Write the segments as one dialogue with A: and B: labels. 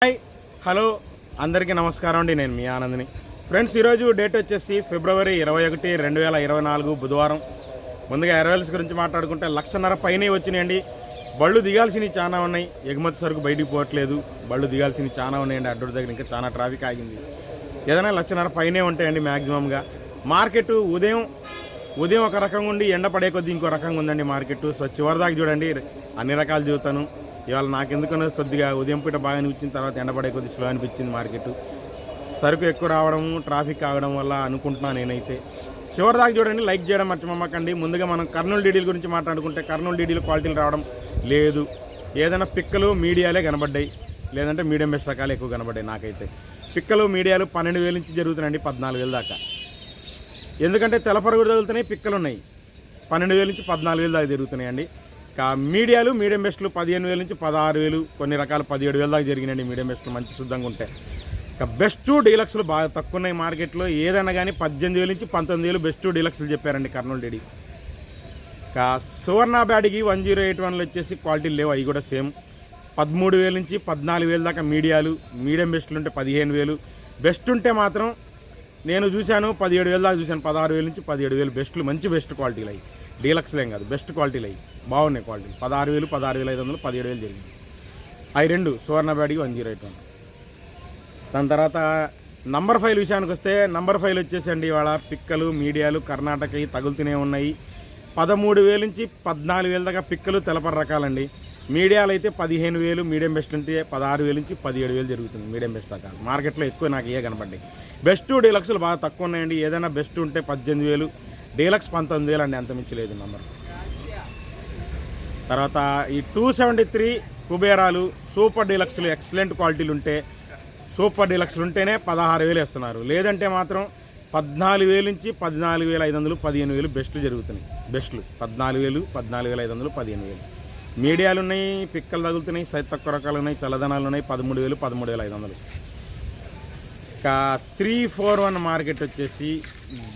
A: Hi hello అందరికీ నమస్కారం అండి. నేను మీ ఆనంద్ని. ఫ్రెండ్స్, ఈరోజు డేట్ వచ్చేసి ఫిబ్రవరి 21, 2024 బుధవారం. ముందుగా ఎర్రవెల్స్ గురించి మాట్లాడుకుంటే 1,50,000 పైనే వచ్చినాయండి. బళ్ళు దిగాల్సినవి చాలా ఉన్నాయి. ఎగుమతి సరుకు బయటికి పోవట్లేదు. బళ్ళు దిగాల్సినవి చాలా ఉన్నాయండి. అడ్డూరు దగ్గర ఇంకా చాలా ట్రాఫిక్ ఆగింది. ఏదైనా 1,50,000 పైనే ఉంటాయండి మ్యాక్సిమంగా. మార్కెట్ ఉదయం ఒక రకంగా ఉండి ఎండ పడే కొద్దీ ఇంకో రకంగా ఉందండి మార్కెట్. సో చివరిదాకా చూడండి, అన్ని రకాలు చూస్తాను. ఇవాళ నాకెందుకన్నా కొద్దిగా ఉదయం పూట బాగా అనిపించిన తర్వాత ఎండపడే కొద్ది స్లో అనిపించింది మార్కెట్. సరుకు ఎక్కువ రావడం, ట్రాఫిక్ ఆగడం వల్ల అనుకుంటున్నాను నేనైతే. చివరిదాకా చూడండి, లైక్ చేయడం మర్చిపోమాకండి. ముందుగా మనం కర్నూలు డీడీల గురించి మాట్లాడుకుంటే కర్నూలు డీడీలు క్వాలిటీలు రావడం లేదు. ఏదైనా పిక్కలు మీడియాలే కనబడ్డాయి, లేదంటే మీడియం బెస్ట్ రకాలు ఎక్కువ కనబడ్డాయి. నాకైతే పిక్కలు మీడియాలు 12,000 నుంచి జరుగుతున్నాయండి 14,000 దాకా. ఎందుకంటే తెల్లపరుగుడు తగులుతున్నాయి, పిక్కలు ఉన్నాయి. 12,000 నుంచి 14,000 దాకా జరుగుతున్నాయండి. మీడియాలు మీడియం బెస్ట్లు 15,000 నుంచి 16,000, కొన్ని రకాలు 17,000 దాకా జరిగినాయండి మీడియం బెస్ట్లు మంచి శుద్ధంగా ఉంటాయి. ఇక బెస్ట్ డీలక్స్లు బాగా తక్కువ ఉన్నాయి మార్కెట్లో. ఏదైనా కానీ 18,000 నుంచి 19,000 బెస్ట్ డీలక్స్లు చెప్పారండి కర్నూలు డీడీ. ఇక సువర్ణ బ్యాడ్కి 1081 వచ్చేసి క్వాలిటీలు లేవు, అవి కూడా సేమ్. 13,000 నుంచి 14,000 దాకా మీడియాలు, మీడియం బెస్ట్లు ఉంటే 15,000. బెస్ట్ ఉంటే మాత్రం నేను చూశాను 17,000 దాకా చూశాను. 16,000 నుంచి 17,000 బెస్ట్లు, మంచి బెస్ట్ క్వాలిటీలు అవి. డీలక్స్లు ఏం కాదు, బెస్ట్ క్వాలిటీలు అవి బాగున్నాయి. క్వాలిటీ 16,000, 16,500, 17,000 జరిగింది. అవి రెండు సువర్ణ బ్యాడ్కి 1081. దాని తర్వాత నంబర్ 5 విషయానికి వస్తే నంబర్ 5 వచ్చేసండి ఇవాళ పిక్కలు మీడియాలు కర్ణాటకవి తగులుతూనే ఉన్నాయి. 13,000 నుంచి 14,000 దాకా పిక్కలు తెలపర రకాలండి. మీడియాలు అయితే 15,000, మీడియం బెస్ట్ ఉంటే 16,000 నుంచి 17,000 జరుగుతుంది మీడియం బెస్ట్ రకాలు. మార్కెట్లో ఎక్కువ నాకు ఏ కనపడ్డాయి. బెస్ట్ డీలక్స్లు బాగా తక్కువ ఉన్నాయండి. ఏదైనా బెస్ట్ ఉంటే 18,000, డీలక్స్ 19,000 అండి, అంత మించి లేదు నంబర్. తర్వాత ఈ 273 కుబేరాలు సూపర్ డీలక్స్లు ఎక్సలెంట్ క్వాలిటీలు ఉంటే, సూపర్ డీలక్స్లు ఉంటేనే 16,000 ఇస్తున్నారు. లేదంటే మాత్రం 14,000 నుంచి 14,500, 15,000 బెస్ట్లు జరుగుతున్నాయి. బెస్ట్లు 14,000, 14,500, 15,000. మీడియాలు ఉన్నాయి, పిక్కలు తగులుతున్నాయి, సైజ్ తక్కువ రకాలు ఉన్నాయి, చల్లదనాలు ఉన్నాయి. 13,000, 13,500. ఇంకా 341 మార్కెట్ వచ్చేసి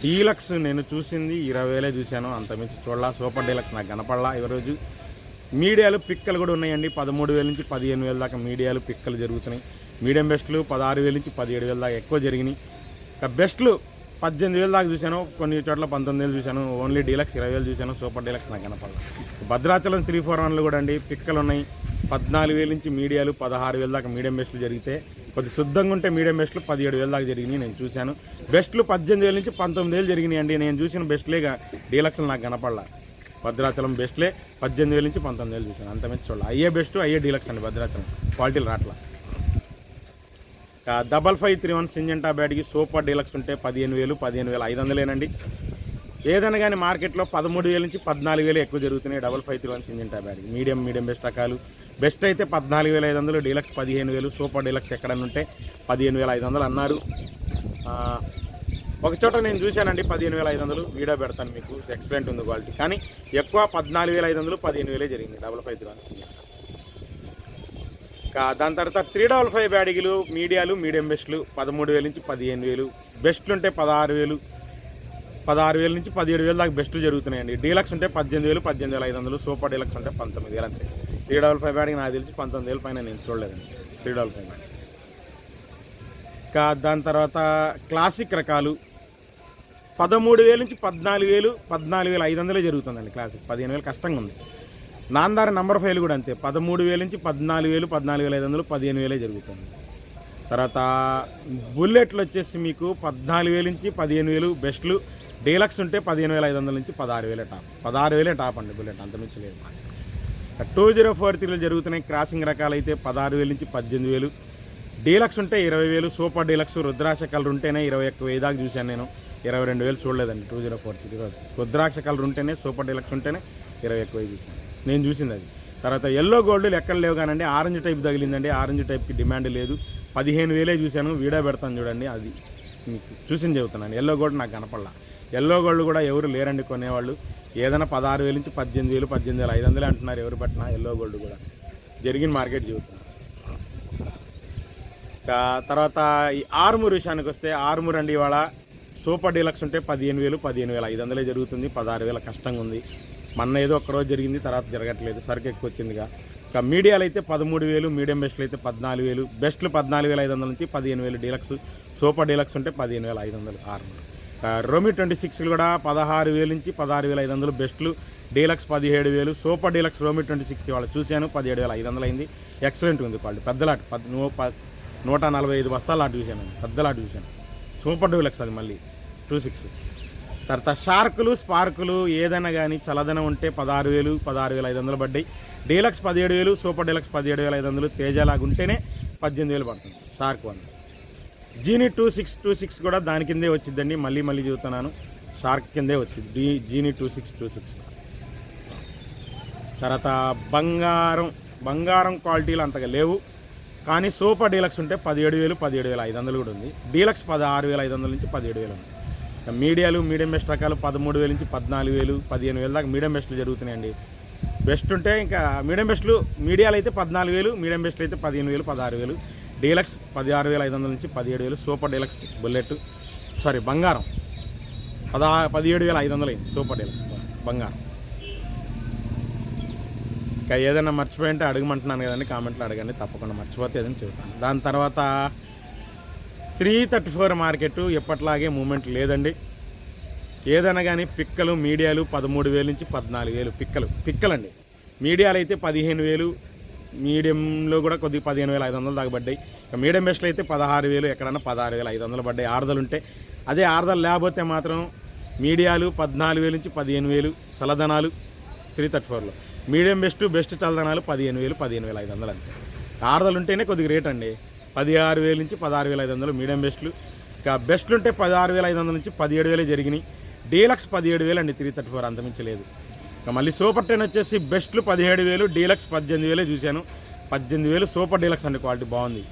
A: డీలక్స్ నేను చూసింది 20,000 చూశాను, అంతమించి చూడాల. సూపర్ డీలక్స్ నాకు కనపడలా ఈరోజు. మీడియాలు పిక్కలు కూడా ఉన్నాయండి. 13,000 నుంచి 15,000 దాకా మీడియాలు పిక్కలు జరుగుతున్నాయి. మీడియం బెస్ట్లు 16,000 నుంచి 17,000 దాకా ఎక్కువ జరిగినాయి. ఇక బెస్ట్లు 18,000 దాకా చూశాను, కొన్ని చోట్ల 19,000 చూశాను. ఓన్లీ డీలక్స్ 20,000 చూశాను. సూపర్ డీలక్స్ నాకు కనపడదు. భద్రాచలం 341 కూడా అండి పిక్కలు ఉన్నాయి. 14,000 నుంచి మీడియాలు 16,000 దాకా మీడియం బెస్ట్లు జరిగితే, కొద్ది శుద్ధంగా ఉంటే మీడియం బెస్ట్లు 17,000 దాకా జరిగినాయి నేను చూశాను. బెస్ట్లు 18,000 నుంచి 19,000 జరిగినాయి అండి. నేను చూసిన బెస్ట్లేగా డీలక్స్లు నాకు కనపడలా. భద్రాచలం బెస్ట్లే 18,000 నుంచి 19,000 చూశాను, అంతమంది చూడాలి. అయ్యే బెస్ట్, అయ్యే డీలక్స్ అండి భద్రాచలం. క్వాలిటీలు రాట్లా. 5531 సింజెంటా బ్యాడ్కి సూపర్ డీలక్స్ ఉంటే 15,000, 15,500 ఏదైనా కానీ మార్కెట్లో 13,000 నుంచి 14,000 ఎక్కువ జరుగుతున్నాయి 5531 సింజెంటా బ్యాడ్కి. మీడియం బెస్ట్ రకాలు. బెస్ట్ అయితే 14,500, డీలక్స్ 15,000, సూపర్ డీలక్స్ ఎక్కడన్నా ఉంటే 15,500 అన్నారు. ఒక చోట నేను చూశానండి 15,500, వీడియో పెడతాను మీకు. ఎక్సలెంట్ ఉంది క్వాలిటీ, కానీ ఎక్కువ 14,500, 15,000 జరిగింది 5531 సింజెంటా. దాని తర్వాత 355 బ్యాడిగిలు మీడియాలు మీడియం బెస్ట్లు 13,000 నుంచి 15,000. బెస్ట్లు ఉంటే 16,000 నుంచి 17,000 దాకా బెస్ట్లు జరుగుతున్నాయండి. డీలక్స్ ఉంటే 18,000, 18,500, సూపర్ డీలక్స్ ఉంటే 19,000 అంతే. 355 బ్యాడికి నాకు తెలిసి 19,000 పైన నేను చూడలేదండి 355 బ్యాడ్. దాని తర్వాత క్లాసిక్ రకాలు 13,000 నుంచి 14,000, 14,500 జరుగుతుందండి క్లాసిక్. 15,000 కష్టంగా ఉంది. నాందారి నంబర్ 5 కూడా అంతే. 13,000 నుంచి 14,000, 14,500, 15,000 జరుగుతుంది. తర్వాత బుల్లెట్లు వచ్చేసి మీకు 14,000 నుంచి 15,000 బెస్ట్లు. డీలక్స్ ఉంటే 15,500 నుంచి 16,000 టాప్. 16,000 టాప్ అండి బుల్లెట్, అంతమించి లేదు. 2043 జరుగుతున్నాయి క్రాసింగ్ రకాలు అయితే 16,000 నుంచి 18,000. డీలక్స్ ఉంటే 20,000. సూపర్ డీలక్స్ రుద్రాక్ష కలర్ ఉంటేనే 21,000 దాకా చూశాను నేను. 22,000 చూడలేదండి 2043. రుద్రాక్ష కలర్ ఉంటేనే, సూపర్ డీలక్స్ ఉంటేనే 21,000 చూశాను నేను చూసింది అది. తర్వాత ఎల్లో గోల్డ్లు ఎక్కడ లేవు కానండి. ఆరెంజ్ టైప్ తగిలిందండి. ఆరెంజ్ టైప్కి డిమాండ్ లేదు. 15,000 చూశాను. వీడియో పెడతాను చూడండి, అది మీకు చూసింది చెబుతున్నాను. ఎల్లో గోల్డ్ నాకు కనపడలా. ఎల్లో గోల్డ్ కూడా ఎవరు లేరండి కొనేవాళ్ళు. ఏదైనా 16,000 నుంచి 18,000, 18,500 అంటున్నారు ఎవరు పట్టినా. ఎల్లో గోల్డ్ కూడా జరిగిన మార్కెట్ చెబుతున్నాను. తర్వాత ఈ ఆర్మూర్ విషయానికి వస్తే ఆర్మూర్ అండి ఇవాళ సూపర్ డీలక్స్ ఉంటే 15,000, 15,500 జరుగుతుంది. 16,000 కష్టంగా ఉంది. మొన్న ఏదో ఒక్కరోజు జరిగింది, తర్వాత జరగట్లేదు. సరుకు ఎక్కువ వచ్చిందిగా. ఇక మీడియాలు అయితే 13,000, మీడియం బెస్ట్లు అయితే 14,000, బెస్ట్లు 14,500 నుంచి 15,000, డీలక్స్ సూపర్ డీలక్స్ ఉంటే 15,500 600. రోమి 26 కూడా 16,000 నుంచి 16,500, బెస్ట్లు డీలక్స్ 17,000, సూపర్ డీలక్స్ రోమి 26 ఇవాళ చూశాను 17,500 అయింది. ఎక్సలెంట్ ఉంది క్వాలిటీ, పెద్ద లాట్ 145 బస్తాల లాట్ చూశాను, పెద్ద లాట్ చూశాను. సూపర్ డీలక్స్ అది మళ్ళీ 26. తర్వాత షార్కులు స్పార్కులు ఏదైనా కానీ చల్లదనం ఉంటే 16,000, 16,500 పడ్డాయి. డీలక్స్ 17,000, సూపర్ డీలక్స్ 17,500, తేజలాగా ఉంటేనే 18,000 పడుతుంది షార్క్ వన్. జీనీ 26 కూడా దాని కిందే వచ్చిందండి, మళ్ళీ చూస్తున్నాను, షార్క్ కిందే వచ్చింది జీనీ 26. తర్వాత బంగారం క్వాలిటీలు అంతగా లేవు, కానీ సూపర్ డీలక్స్ ఉంటే 17,000, 17,500 కూడా ఉంది. డీలక్స్ 16,500 నుంచి 17,000 ఉంది. మీడియాలు మీడియం బెస్ట్ రకాలు 13,000 నుంచి 14,000, 15,000 దాకా మీడియం బెస్ట్లు జరుగుతున్నాయండి. బెస్ట్ ఉంటే ఇంకా మీడియం బెస్ట్లు మీడియాలు అయితే 14,000, మీడియం బెస్ట్లు అయితే 15,000, 16,000, డీలక్స్ 16,500 నుంచి 17,000, సూపర్ డీలక్స్ బుల్లెట్ బంగారం 17,500 అయింది సూపర్ డీలక్స్ బంగారం. ఇంకా ఏదైనా మర్చిపోయింటే అడగమంటున్నాను కదండి, కామెంట్లో అడగండి, తప్పకుండా మర్చిపోతే ఏదైనా చెబుతాను. దాని తర్వాత 334 మార్కెట్ ఎప్పట్లాగే మూమెంట్ లేదండి. ఏదైనా కానీ పిక్కలు మీడియాలు 13,000 నుంచి 14,000 పిక్కలండి. మీడియాలు అయితే 15,000, మీడియంలో కూడా కొద్దిగా 15,500 దాకా పడ్డాయి. ఇక మీడియం బెస్ట్లు అయితే 16,000, ఎక్కడన్నా 16,500 పడ్డాయి ఆర్దలు ఉంటే. అదే ఆర్దలు లేకపోతే మాత్రం మీడియాలు 14,000 నుంచి 15,000 చల్లదనాలు 334లో. మీడియం బెస్ట్ చల్లదనాలు 15,000, 15,500 అంతే. ఆర్దలు ఉంటేనే కొద్దిగా రేట్ అండి. 16,000 నుంచి 16,500 మీడియం బెస్ట్లు. ఇక బెస్ట్లు ఉంటే 16,500 నుంచి 17,000 జరిగినాయి. డీలక్స్ 17,000 అండి 334, అంతమించలేదు. ఇక మళ్ళీ సూపర్ 10 వచ్చేసి బెస్ట్లు 17,000, డీలక్స్ 18,000 చూశాను. 18,000 సూపర్ డీలక్స్ అండి, క్వాలిటీ బాగుంది.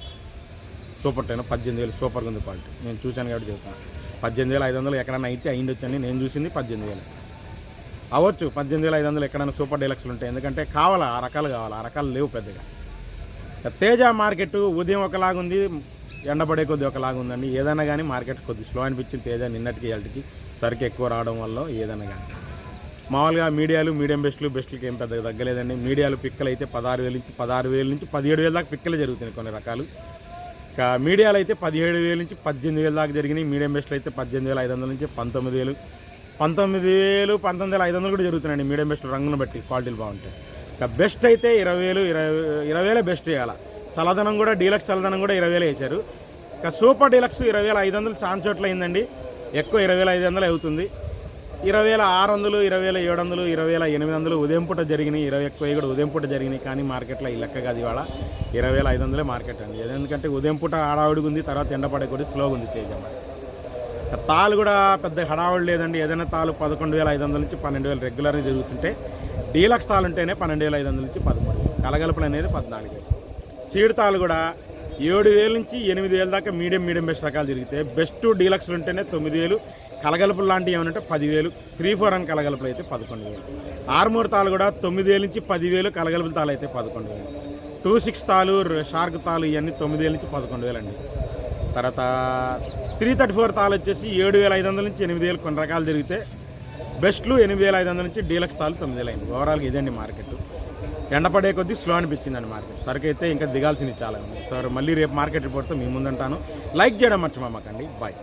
A: సూపర్ 10 18,000 సూపర్గా ఉంది క్వాలిటీ, నేను చూశాను కాబట్టి చెప్తాను. 18,500 ఎక్కడన్నా అయితే అయిండొచ్చండి, నేను చూసింది 18,000 అవ్వచ్చు. 18,500 ఎక్కడైనా సూపర్ డీలక్స్లు ఉంటాయి, ఎందుకంటే కావాలా ఆ రకాలు కావాలి, ఆ రకాలు లేవు పెద్దగా. తేజ మార్కెట్ ఉదయం ఒకలాగుంది, ఎండబడే కొద్ది ఒకలాగుందండి. ఏదైనా కానీ మార్కెట్ కొద్ది స్లో అనిపించింది తేజ నిన్నటికి ఇవాళకి సరికి ఎక్కువ రావడం వల్ల. ఏదైనా కానీ మామూలుగా మీడియాలు మీడియం బెస్ట్లకి ఏం పెద్దగా తగ్గలేదండి. మీడియాలు పిక్కలు అయితే 16,000 నుంచి 17,000 దాకా పిక్కలు జరుగుతున్నాయి కొన్ని రకాలు. ఇక మీడియాలు అయితే 17,000 నుంచి 18,000 దాకా జరిగినాయి. మీడియం బెస్ట్లు అయితే 18,500 నుంచి 19,000, 19,500 కూడా జరుగుతున్నాయండి. మీడియం బెస్ట్ రంగును బట్టి క్వాలిటీలు బాగుంటాయి. ఇక బెస్ట్ అయితే 20,000 బెస్ట్ వేయాలి. చల్లదనం కూడా డీలక్స్ చల్లదనం కూడా 20,000 వేశారు. ఇక సూపర్ డీలక్స్ 20,500 చాలా చోట్ల అయిందండి, ఎక్కువ 20,500 అవుతుంది. 20,600, 20,700, 20,800 ఉదయం పూట జరిగినాయి. 20 ఎక్కువ కూడా ఉదయం పూట జరిగినాయి, కానీ మార్కెట్లో ఈ లెక్క కాదు. ఇవాళ 20,500 మార్కెట్ అండి. ఎందుకంటే ఉదయం పూట హడావుడిగా ఉంది, తర్వాత ఎండపడే కొద్ది స్లోగా ఉంది తేజ. తాలు కూడా పెద్ద హడావుడి లేదండి. ఏదైనా తాలు 11,500 నుంచి 12,000 రెగ్యులర్గా జరుగుతుంటే, డీలక్స్ తాలు ఉంటేనే 12,500 నుంచి 13,000, కలగలుపులు అనేది 14,000. సీడ్ తాలు కూడా 7,000 నుంచి 8,000 దాకా మీడియం బెస్ట్ రకాలు జరిగితే, బెస్ట్ డీలక్స్లు ఉంటేనే 9,000, కలగలుపులు లాంటివి ఏమంటే 10,000, 3-4 అని కలగలుపులు అయితే 11,000. ఆర్మూర్ తాలు కూడా 9,000 నుంచి 10,000, కలగలుపుల తాలు అయితే 11,000. 26 తాలు షార్క్ తాలు ఇవన్నీ 9,000 నుంచి 11,000 అండి. తర్వాత 334 తాలు వచ్చేసి 7,500 నుంచి 8,000 కొన్ని రకాలు జరిగితే, బెస్ట్లు 8,500 నుంచి డీలక్స్ తాలు 9,000 అయింది. ఓవరాల్గా ఇదండి మార్కెట్. ఎండపడే కొద్దీ స్లో అనిపించిందండి మార్కెట్. సరుకు అయితే ఇంకా దిగాల్సింది చాలా ఉంది. సార్ మళ్ళీ రేపు మార్కెట్ రిపోర్ట్తో మీ ముందుంటాను. లైక్ చేయడం మర్చిపోమాకండి. బాయ్.